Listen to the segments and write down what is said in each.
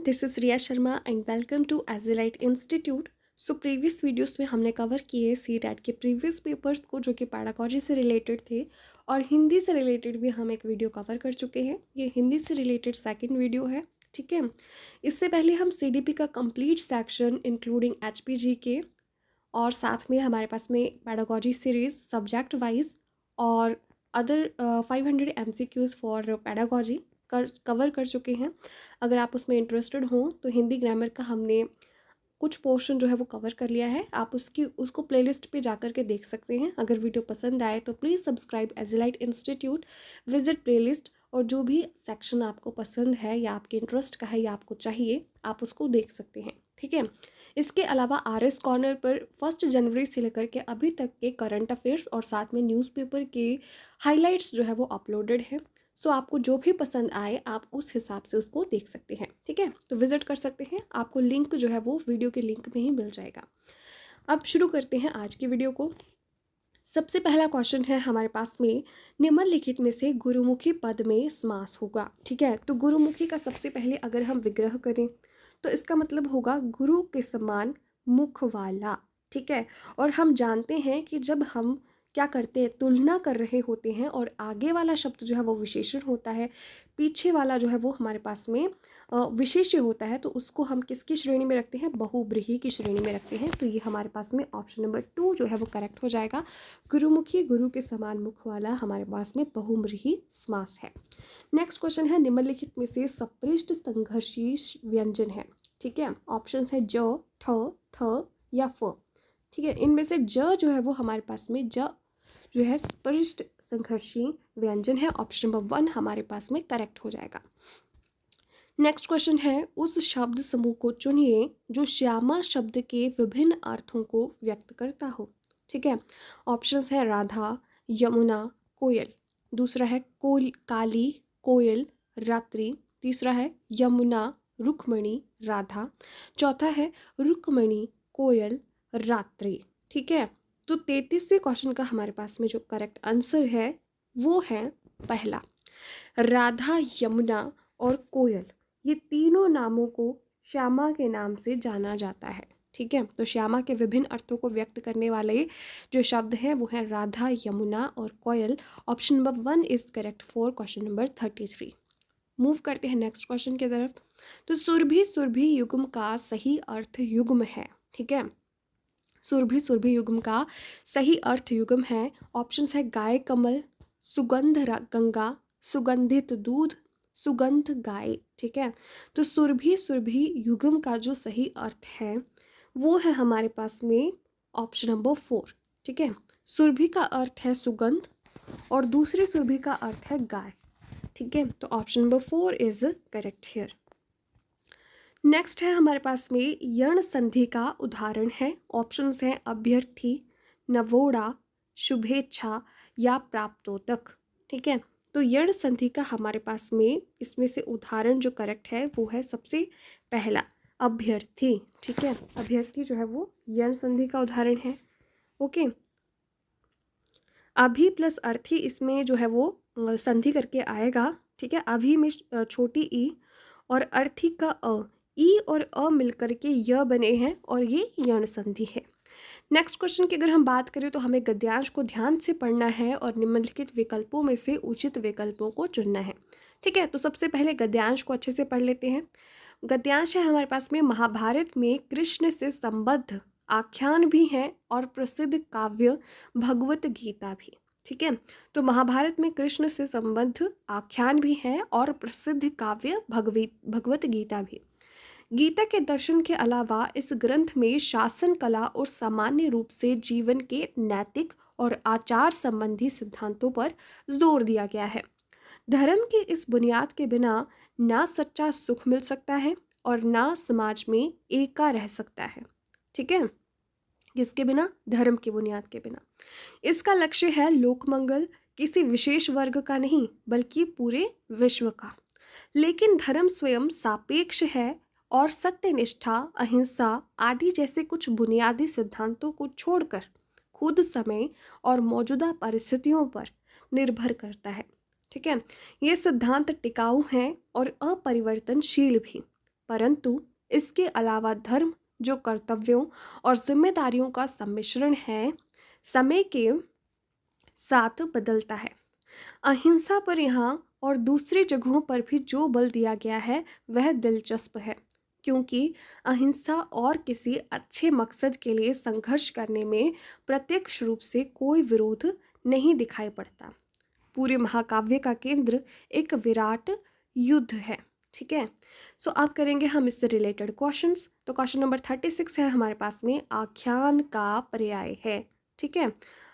This is Riya Sharma and welcome to Ezilight Institute. So previous videos में हमने cover किए CTET के प्रीवियस पेपर्स को जो कि पैडागॉजी से रिलेटेड थे, और हिंदी से रिलेटेड भी हम एक वीडियो कवर कर चुके हैं। ये हिंदी से रिलेटेड सेकंड वीडियो है, ठीक है। इससे पहले हम सीडीपी का कंप्लीट सेक्शन इंक्लूडिंग एचपीजी के और साथ में हमारे पास में पैडागॉजी सीरीज़ सब्जेक्ट वाइज और other 500 MCQs for pedagogy cover कर चुके हैं। अगर आप उसमें इंटरेस्टेड हों तो हिंदी ग्रामर का हमने कुछ पोर्शन जो है वो कवर कर लिया है। आप उसको प्लेलिस्ट पे जाकर के देख सकते हैं। अगर वीडियो पसंद आए तो please subscribe Ezilight Institute, visit playlist, और जो भी सेक्शन आपको पसंद है या आपके इंटरेस्ट का है या आपको चाहिए आप उसको देख सकते हैं, ठीक है। इसके अलावा RS कॉर्नर पर 1 जनवरी से लेकर के अभी तक के करंट अफेयर्स और साथ में न्यूज़पेपर के हाइलाइट्स जो है वो अपलोडेड है। सो आपको जो भी पसंद आए आप उस हिसाब से उसको देख सकते हैं, ठीक है। तो विजिट कर सकते हैं, आपको लिंक जो है वो वीडियो के लिंक में ही मिल जाएगा। अब शुरू करते हैं आज की वीडियो को। सबसे पहला क्वेश्चन है हमारे पास में, निम्नलिखित में से गुरुमुखी पद में समास होगा, ठीक है। तो गुरुमुखी का सबसे पहले अगर हम विग्रह करें तो इसका मतलब होगा गुरु के समान मुख वाला, ठीक है। और हम जानते हैं कि जब हम क्या करते हैं, तुलना कर रहे होते हैं और आगे वाला शब्द जो है वो विशेषण होता है, पीछे वाला जो है वो हमारे पास में विशेष्य होता है, तो उसको हम किसकी श्रेणी में रखते हैं, बहुब्रीहि की श्रेणी में रखते हैं। तो ये हमारे पास में ऑप्शन नंबर 2 जो है वो करेक्ट हो जाएगा। गुरुमुखी, गुरु के समान मुख वाला हमारे पास में बहुब्रीहि समास है। नेक्स्ट क्वेश्चन है, निम्नलिखित में से सपृष्ठ संघर्षी व्यंजन है, ठीक है। ऑप्शन है ज, ठ, थ या फ, ठीक है। इनमें से ज जो है वो हमारे पास में ज जो है स्पृष्ट संघर्षी व्यंजन है। ऑप्शन नंबर 1 हमारे पास में करेक्ट हो जाएगा। नेक्स्ट क्वेश्चन है, उस शब्द समूह को चुनिए जो श्यामा शब्द के विभिन्न अर्थों को व्यक्त करता हो, ठीक है। ऑप्शंस है राधा, यमुना, कोयल। दूसरा है काली, कोयल, रात्रि। तीसरा है यमुना, रुक्मणी, राधा। चौथा है रुक्मणी, कोयल, रात्रि, ठीक है। तो 33वें क्वेश्चन का हमारे पास में जो करेक्ट आंसर है वो है पहला, राधा, यमुना और कोयल, ये तीनों नामों को श्यामा के नाम से जाना जाता है, ठीक है। तो श्यामा के विभिन्न अर्थों को व्यक्त करने वाले जो शब्द हैं वो है राधा, यमुना और Koel. Option number 1 is correct for question number 33। Move करते हैं नेक्स्ट क्वेश्चन की तरफ। तो सुरभि सुरभि युग्म का सही अर्थ युग्म है, ठीक है। सुरभि सुरभि युग्म का सही अर्थ युग्म है। ऑप्शंस है गाय कमल, सुगंध गंगा, सुगंधित दूध, सुगंध गाय, ठीक है। तो सुरभि सुरभि युग्म का जो सही अर्थ है वो है हमारे पास में ऑप्शन नंबर 4, ठीक है। सुरभि का अर्थ है सुगंध और दूसरी सुरभि का अर्थ है गाय, ठीक है। तो option number 4 is correct here. Next है हमारे पास में यण संधि का उदाहरण है। ऑप्शंस हैं अभ्यर्थी, नवोड़ा, शुभेच्छा या प्राप्तोदक, ठीक है। तो यण संधि का हमारे पास में इसमें से उदाहरण जो करेक्ट है वो है सबसे पहला अभ्यर्थी, ठीक है। अभ्यर्थी जो है वो यण संधि का उदाहरण है, ओके। अभी प्लस अर्थी इसमें जो है वो संधि करके आएगा, ठीक है। अभी में छोटी ई और अर्थी का अ, ई और अ मिलकर के य बने हैं और ये यण संधि है। नेक्स्ट क्वेश्चन की अगर हम बात करें तो हमें गद्यांश को ध्यान से पढ़ना है और निम्नलिखित विकल्पों में से उचित विकल्पों को चुनना है, ठीक है। तो सबसे पहले गद्यांश को अच्छे से पढ़ लेते हैं। गद्यांश है हमारे पास में, महाभारत में कृष्ण से संबद्ध आख्यान भी है और प्रसिद्ध काव्य भगवत गीता भी, ठीक है। तो महाभारत में कृष्ण से संबद्ध आख्यान भी है और प्रसिद्ध काव्य भगवत गीता भी। गीता के दर्शन के अलावा इस ग्रंथ में शासन कला और सामान्य रूप से जीवन के नैतिक और आचार संबंधी सिद्धांतों पर जोर दिया गया है। धर्म की इस बुनियाद के बिना ना सच्चा सुख मिल सकता है और ना समाज में एका रह सकता है, ठीक है। किसके बिना, धर्म की बुनियाद के बिना। इसका लक्ष्य है लोकमंगल, किसी विशेष वर्ग का नहीं बल्कि पूरे विश्व का। लेकिन धर्म स्वयं सापेक्ष है और सत्यनिष्ठा, अहिंसा आदि जैसे कुछ बुनियादी सिद्धांतों को छोड़कर खुद समय और मौजूदा परिस्थितियों पर निर्भर करता है, ठीक है। ये सिद्धांत टिकाऊ हैं और अपरिवर्तनशील भी। परंतु इसके अलावा धर्म जो कर्तव्यों और जिम्मेदारियों का सम्मिश्रण है, समय के साथ बदलता है। अहिंसा पर यहाँ और दूसरी जगहों पर भी जो बल दिया गया है वह दिलचस्प है, क्योंकि अहिंसा और किसी अच्छे मकसद के लिए संघर्ष करने में प्रत्यक्ष रूप से कोई विरोध नहीं दिखाई पड़ता। पूरे महाकाव्य का केंद्र एक विराट युद्ध है। ठीक है, सो अब करेंगे हम इससे रिलेटेड क्वेश्चंस। तो क्वेश्चन नंबर 36 है हमारे पास में, आख्यान का पर्याय है। ठीक है,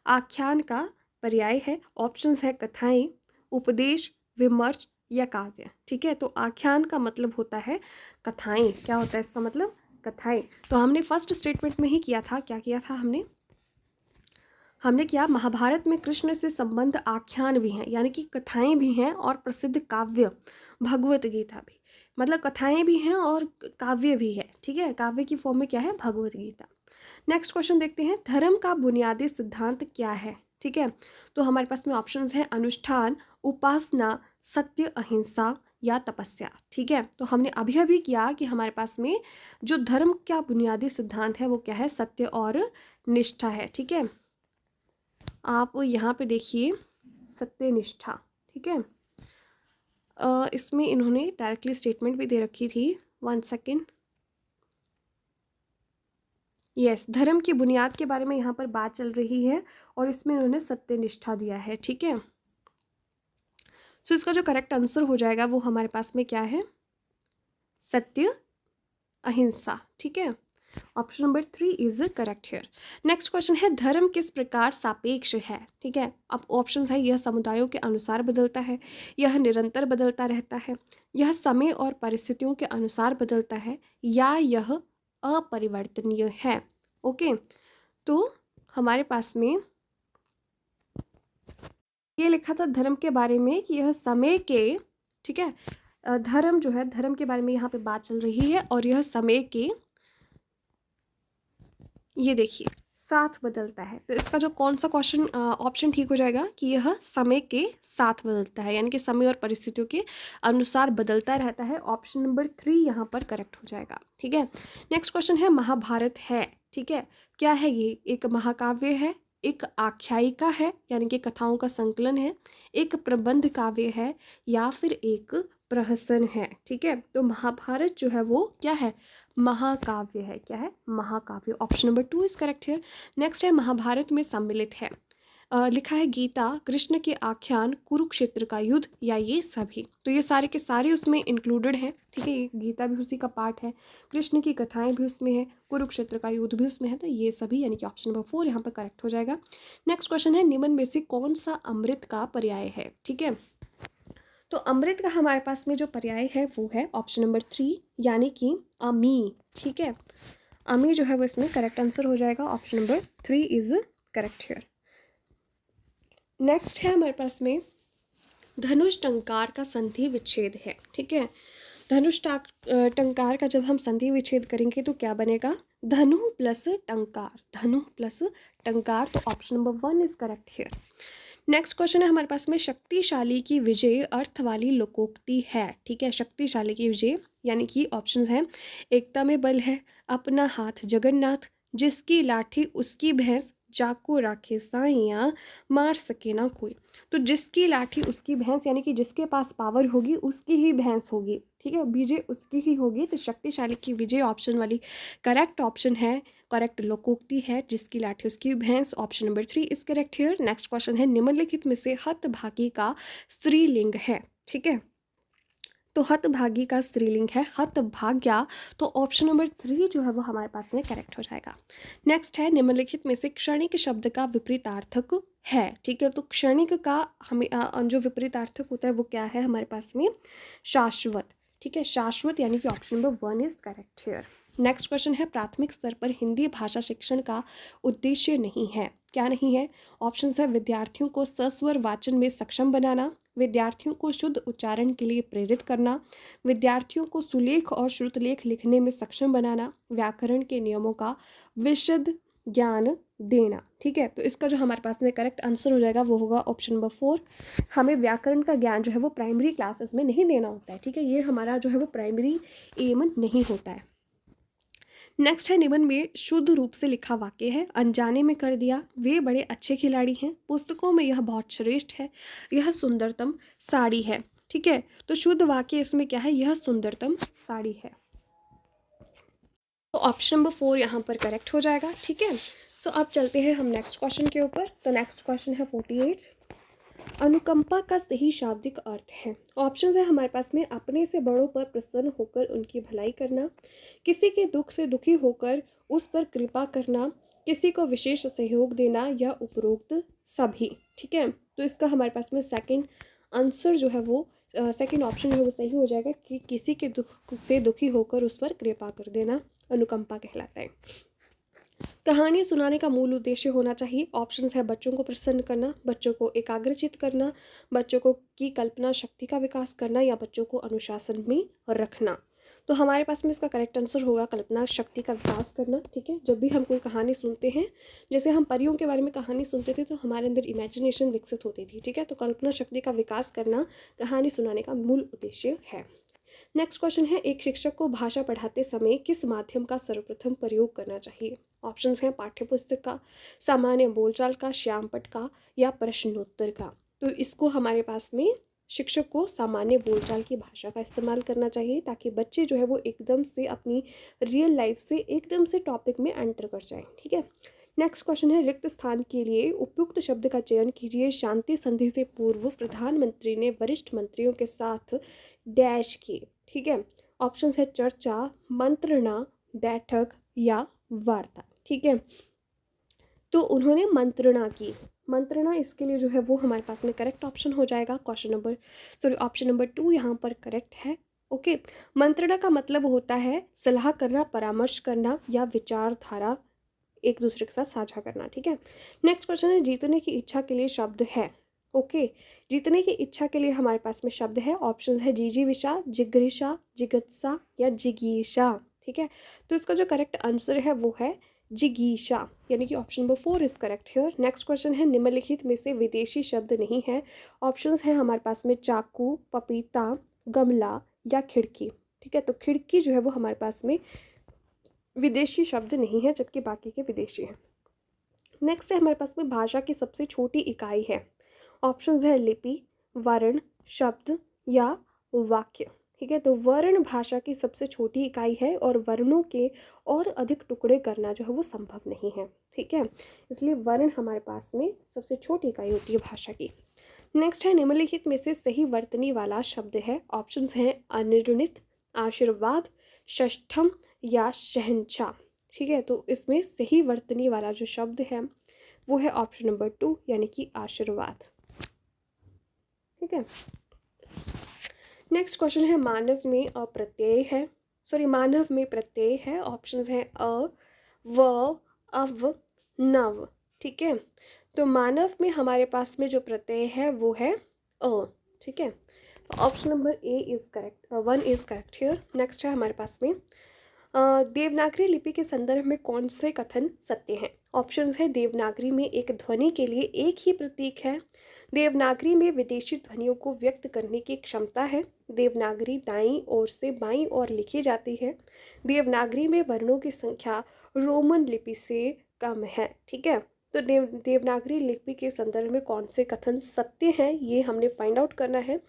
आख्यान का पर्याय है। ऑप्शंस है कथाएं, उपदेश, विमर्श या काव्य। ठीक है, तो आख्यान का मतलब होता है कथाएं। क्या होता है इसका मतलब? कथाएं। तो हमने फर्स्ट स्टेटमेंट में ही किया था, क्या किया था हमने क्या, महाभारत में कृष्ण से संबंध आख्यान भी हैं, यानी कि कथाएं भी हैं, और प्रसिद्ध काव्य भगवत गीता भी, मतलब कथाएं भी हैं और काव्य भी है। ठीक है, काव्य की फॉर्म में क्या है? भगवत गीता। नेक्स्ट क्वेश्चन देखते हैं, धर्म का बुनियादी सिद्धांत क्या है? ठीक है, तो हमारे पास में ऑप्शंस हैं अनुष्ठान, उपासना, सत्य, अहिंसा या तपस्या। ठीक है, तो हमने अभी अभी किया कि हमारे पास में जो धर्म का बुनियादी सिद्धांत है वो क्या है? सत्य और निष्ठा है। ठीक है, आप यहाँ पे देखिए सत्यनिष्ठा। ठीक है, इसमें इन्होंने डायरेक्टली स्टेटमेंट भी दे रखी थी, 1 सेकेंड। यस, धर्म की बुनियाद के बारे में यहाँ पर बात चल रही है और इसमें इन्होंने सत्यनिष्ठा दिया है। ठीक है, सो इसका जो करेक्ट आंसर हो जाएगा वो हमारे पास में क्या है? सत्य, अहिंसा। ठीक है, option number 3 is correct here. Next question है, धर्म किस प्रकार सापेक्ष है? ठीक है, अब ऑप्शन है, यह समुदायों के अनुसार बदलता है, यह निरंतर बदलता रहता है, यह समय और परिस्थितियों के अनुसार बदलता है, या यह अपरिवर्तनीय है। ओके, तो हमारे पास में ये लिखा था धर्म के बारे में कि यह समय के, ठीक है, धर्म जो है, धर्म के बारे में यहाँ पे बात चल रही है और यह समय के, ये देखिए, साथ बदलता है। तो इसका जो कौन सा क्वेश्चन ऑप्शन ठीक हो जाएगा कि यह समय के साथ बदलता है, यानी कि समय और परिस्थितियों के अनुसार बदलता रहता है। ऑप्शन नंबर 3 यहाँ पर करेक्ट हो जाएगा। ठीक है, नेक्स्ट क्वेश्चन है, महाभारत है, ठीक है, क्या है ये? एक महाकाव्य है, एक आख्यायिका है यानी कि कथाओं का संकलन है, एक प्रबंध काव्य है, या फिर एक प्रहसन है। ठीक है, तो महाभारत जो है वो क्या है? महाकाव्य है। क्या है? महाकाव्य। Option number 2 is correct here. Next है, महाभारत में सम्मिलित है, लिखा है गीता, कृष्ण के आख्यान, कुरुक्षेत्र का युद्ध, या ये सभी। तो ये सारे के सारे उसमें इंक्लूडेड हैं। ठीक है, ये गीता भी उसी का पार्ट है, कृष्ण की कथाएं भी उसमें है, कुरुक्षेत्र का युद्ध भी उसमें है, तो ये सभी, यानी कि ऑप्शन नंबर 4 यहाँ पर करेक्ट हो जाएगा। नेक्स्ट क्वेश्चन है, निम्न में से कौन सा अमृत का पर्याय है? ठीक है, तो अमृत का हमारे पास में जो पर्याय है वो है ऑप्शन नंबर 3, यानी कि अमी। ठीक है, अमी जो है वो इसमें करेक्ट आंसर हो जाएगा। Option number 3 is correct here. Next है हमारे पास में, धनुष टंकार का संधि विच्छेद है। ठीक है, धनुष टंकार का जब हम संधि विच्छेद करेंगे तो क्या बनेगा? धनु प्लस टंकार, धनु प्लस टंकार। तो option number 1 is correct here. Next question है हमारे पास में, शक्तिशाली की विजय अर्थ वाली लोकोक्ति है। ठीक है, शक्तिशाली की विजय, यानी कि ऑप्शंस हैं, एकता में बल है, अपना हाथ जगन्नाथ, जिसकी लाठी उसकी भैंस, जाको राखे साइया, मार सके ना कोई। तो जिसकी लाठी उसकी भैंस, यानी कि जिसके पास पावर होगी उसकी ही भैंस होगी। ठीक है, विजय उसकी ही होगी। तो शक्तिशाली की विजय ऑप्शन वाली करेक्ट ऑप्शन है, करेक्ट लोकोक्ति है, जिसकी लाठी उसकी भैंस। Option number 3 is correct here. Next question है, निम्नलिखित में से हतभागी का स्त्रीलिंग है। ठीक है, तो हतभागी का स्त्रीलिंग है हतभाग्या। तो ऑप्शन नंबर 3 जो है वो हमारे पास में करेक्ट हो जाएगा। नेक्स्ट है, निम्नलिखित में से क्षणिक शब्द का विपरीतार्थक है। ठीक है, तो क्षणिक का हमें जो विपरीतार्थक होता है वो क्या है हमारे पास में? शाश्वत। ठीक है, शाश्वत, यानी कि option number 1 is correct here. Next question है, प्राथमिक स्तर पर हिंदी भाषा शिक्षण का उद्देश्य नहीं है। क्या नहीं है? ऑप्शंस है, विद्यार्थियों को सस्वर वाचन में सक्षम बनाना, विद्यार्थियों को शुद्ध उच्चारण के लिए प्रेरित करना, विद्यार्थियों को सुलेख और श्रुतलेख लिखने में सक्षम बनाना, व्याकरण के नियमों का विशद ज्ञान देना। ठीक है, तो इसका जो हमारे पास में करेक्ट आंसर हो जाएगा वो होगा ऑप्शन नंबर 4। हमें व्याकरण का ज्ञान जो है वो प्राइमरी क्लासेस में नहीं देना होता है। ठीक है, ये हमारा जो है वो प्राइमरी एम नहीं होता है। नेक्स्ट है, निबंध में शुद्ध रूप से लिखा वाक्य है, अनजाने में कर दिया, वे बड़े अच्छे खिलाड़ी हैं, पुस्तकों में यह बहुत श्रेष्ठ है, यह सुंदरतम साड़ी है। ठीक है, तो शुद्ध वाक्य इसमें क्या है, यह सुंदरतम साड़ी है। तो ऑप्शन नंबर 4 यहाँ पर करेक्ट हो जाएगा। ठीक है, सो अब चलते हैं हम नेक्स्ट क्वेश्चन के ऊपर। तो नेक्स्ट क्वेश्चन है 48। अनुकंपा का सही शाब्दिक अर्थ है। ऑप्शन है हमारे पास में, अपने से बड़ों पर प्रसन्न होकर उनकी भलाई करना, किसी के दुख से दुखी होकर उस पर कृपा करना, किसी को विशेष सहयोग देना, या उपरोक्त सभी। ठीक है, तो इसका हमारे पास में सेकंड आंसर जो है वो सेकंड ऑप्शन जो है वो सही हो जाएगा कि किसी के दुख से दुखी होकर उस पर कृपा कर देना अनुकंपा कहलाता है। कहानी सुनाने का मूल उद्देश्य होना चाहिए। ऑप्शंस है, बच्चों को प्रसन्न करना, बच्चों को एकाग्रचित करना, बच्चों को की कल्पना शक्ति का विकास करना, या बच्चों को अनुशासन में रखना। तो हमारे पास में इसका करेक्ट आंसर होगा कल्पना शक्ति का विकास करना। ठीक है, जब भी हम कोई कहानी सुनते हैं, जैसे हम परियों के बारे में कहानी सुनते थे तो हमारे अंदर इमेजिनेशन विकसित होती थी। ठीक है, तो कल्पना शक्ति का विकास करना कहानी सुनाने का मूल उद्देश्य है। नेक्स्ट क्वेश्चन है, एक शिक्षक को भाषा पढ़ाते समय किस माध्यम का सर्वप्रथम प्रयोग करना चाहिए। ऑप्शंस हैं, पाठ्यपुस्तक का, सामान्य बोलचाल का, श्यामपट्ट का, या प्रश्नोत्तर का। तो इसको हमारे पास में शिक्षक को सामान्य बोलचाल की भाषा का इस्तेमाल करना चाहिए, ताकि बच्चे जो है वो एकदम से अपनी रियल लाइफ से एकदम से टॉपिक में एंटर कर जाएं। ठीक है, नेक्स्ट क्वेश्चन है, रिक्त स्थान के लिए उपयुक्त शब्द का चयन कीजिए। शांति संधि से पूर्व प्रधानमंत्री ने वरिष्ठ मंत्रियों के साथ डैश की। ठीक है, ऑप्शन है, चर्चा, मंत्रणा, बैठक, या वार्ता। ठीक है, तो उन्होंने मंत्रणा की। मंत्रणा इसके लिए जो है वो हमारे पास में करेक्ट ऑप्शन हो जाएगा। ऑप्शन नंबर 2 यहाँ पर करेक्ट है। ओके, मंत्रणा का मतलब होता है सलाह करना, परामर्श करना, या विचारधारा एक दूसरे के साथ साझा करना। ठीक है, नेक्स्ट क्वेश्चन है, जीतने की इच्छा के लिए शब्द है। ओके, जीतने की इच्छा के लिए हमारे पास में शब्द है। ऑप्शन है, जिजीविषा, जिगृषा, जिगत्सा, या जिगीषा। ठीक है, तो इसका जो करेक्ट आंसर है वो है जिगीषा, यानी कि option number 4 is correct here. Next question है, निम्नलिखित में से विदेशी शब्द नहीं है। ऑप्शंस है हमारे पास में, चाकू, पपीता, गमला, या खिड़की। ठीक है, तो खिड़की जो है वो हमारे पास में विदेशी शब्द नहीं है, जबकि बाकी के विदेशी हैं। नेक्स्ट है हमारे पास में, भाषा की सबसे छोटी इकाई है। ऑप्शंस है, लिपि, वर्ण, शब्द, या वाक्य। ठीक है, तो वर्ण भाषा की सबसे छोटी इकाई है, और वर्णों के और अधिक टुकड़े करना जो है वो संभव नहीं है। ठीक है, इसलिए वर्ण हमारे पास में सबसे छोटी इकाई होती है भाषा की। नेक्स्ट है, निम्नलिखित में से सही वर्तनी वाला शब्द है। ऑप्शंस हैं, अनिर्णित, आशीर्वाद, षष्ठम, या शहंशाह। ठीक है, तो इसमें सही वर्तनी वाला जो शब्द है वो है ऑप्शन नंबर 2, यानी कि आशीर्वाद। ठीक है, नेक्स्ट क्वेश्चन है, मानव में अप्रत्यय है, मानव में प्रत्यय है। ऑप्शंस हैं, अ, व, अव, नव। ठीक है, तो मानव में हमारे पास में जो प्रत्यय है वो है अ। ठीक है, option number A is correct, 1 is correct here. Next है हमारे पास में, देवनागरी लिपि के संदर्भ में कौन से कथन सत्य हैं। ऑप्शंस है, देवनागरी में एक ध्वनि के लिए एक ही प्रतीक है, देवनागरी में विदेशी ध्वनियों को व्यक्त करने की क्षमता है, देवनागरी दाईं ओर से बाईं ओर लिखी जाती है, देवनागरी में वर्णों की संख्या रोमन लिपि से कम है। ठीक है, तो देवनागरी लिपि के संदर्भ में कौन से कथन सत्य हैं ये हमने फाइंड आउट करना है,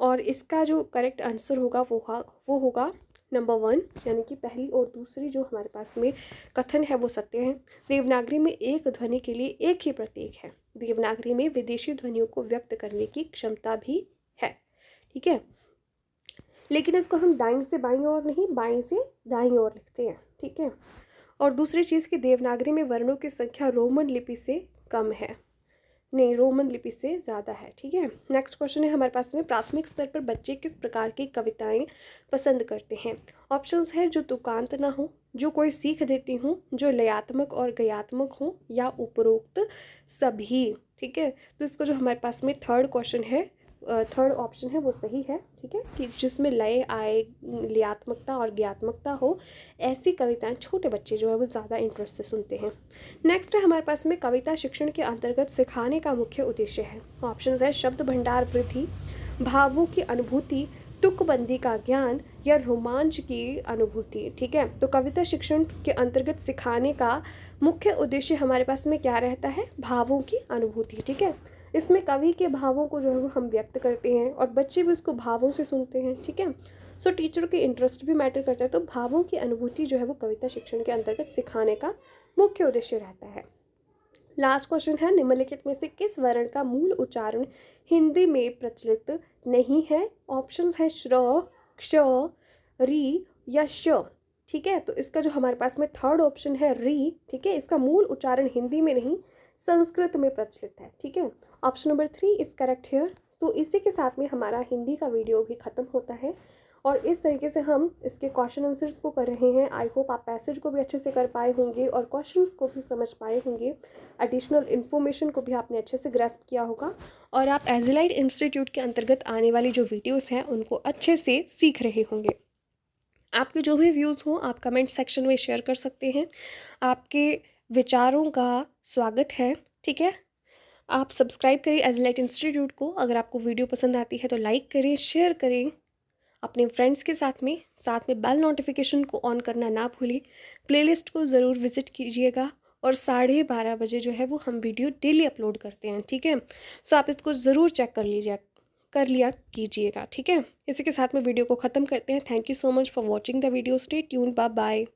और इसका जो करेक्ट आंसर होगा वो होगा नंबर 1, यानी कि पहली और दूसरी जो हमारे पास में कथन है वो सत्य है। देवनागरी में एक ध्वनि के लिए एक ही प्रतीक है, देवनागरी में विदेशी ध्वनियों को व्यक्त करने की क्षमता भी है। ठीक है, लेकिन इसको हम दाईं से बाईं ओर नहीं, बाईं से दाईं ओर लिखते हैं। ठीक है, और दूसरी चीज़ कि देवनागरी में वर्णों की संख्या रोमन लिपि से कम है, नहीं, रोमन लिपि से ज़्यादा है। ठीक है, नेक्स्ट क्वेश्चन है हमारे पास में, प्राथमिक स्तर पर बच्चे किस प्रकार की कविताएं पसंद करते हैं। ऑप्शंस है, जो तुकांत ना हो, जो कोई सीख देती हूँ, जो लयात्मक और गयात्मक हो, या उपरोक्त सभी। ठीक है, तो इसका जो हमारे पास में थर्ड क्वेश्चन है थर्ड ऑप्शन है वो सही है, ठीक है, कि जिसमें लय आए, लयात्मकता और ज्ञात्मकता हो, ऐसी कविताएं छोटे बच्चे जो है वो ज़्यादा इंटरेस्ट से सुनते हैं। नेक्स्ट है हमारे पास में कविता शिक्षण के अंतर्गत सिखाने का मुख्य उद्देश्य है। ऑप्शन है शब्द भंडार वृद्धि, भावों की अनुभूति, तुकबंदी का ज्ञान या रोमांच की अनुभूति, ठीक है। तो कविता शिक्षण के अंतर्गत सिखाने का मुख्य उद्देश्य हमारे पास में क्या रहता है, भावों की अनुभूति, ठीक है। इसमें कवि के भावों को जो है वो हम व्यक्त करते हैं और बच्चे भी उसको भावों से सुनते हैं, ठीक है। सो टीचर के इंटरेस्ट भी मैटर करता है, तो भावों की अनुभूति जो है वो कविता शिक्षण के अंतर्गत सिखाने का मुख्य उद्देश्य रहता है। लास्ट क्वेश्चन है, निम्नलिखित में से किस वर्ण का मूल उच्चारण हिंदी में प्रचलित नहीं है। ऑप्शंस है श्र, क्ष, री या श, ठीक है। तो इसका जो हमारे पास में थर्ड ऑप्शन है री, ठीक है, इसका मूल उच्चारण हिंदी में नहीं संस्कृत में प्रचलित है, ठीक है। Option number 3 is correct here. तो इसी के साथ में हमारा हिंदी का वीडियो भी खत्म होता है और इस तरीके से हम इसके क्वेश्चन आंसर्स को कर रहे हैं। आई होप आप पैसेज को भी अच्छे से कर पाए होंगे और क्वेश्चंस को भी समझ पाए होंगे, एडिशनल इन्फॉर्मेशन को भी आपने अच्छे से ग्रैस्प किया होगा और आप एज़लाइट इंस्टीट्यूट के अंतर्गत आने वाली जो वीडियोस हैं उनको अच्छे से सीख रहे होंगे। आपके जो भी व्यूज़ हो आप कमेंट सेक्शन में शेयर कर सकते हैं, आपके विचारों का स्वागत है, ठीक है। आप सब्सक्राइब करें एज़लाइट इंस्टीट्यूट को। अगर आपको वीडियो पसंद आती है तो लाइक करें, शेयर करें अपने फ्रेंड्स के साथ में बेल नोटिफिकेशन को ऑन करना ना भूलें। प्लेलिस्ट को ज़रूर विज़िट कीजिएगा और 12:30 बजे जो है वो हम वीडियो डेली अपलोड करते हैं, ठीक है। सो आप इसको ज़रूर चेक कर लिया कीजिएगा, ठीक है। इसी के साथ में वीडियो को ख़त्म करते हैं। Thank you so much for watching the video. Stay tuned, bye bye.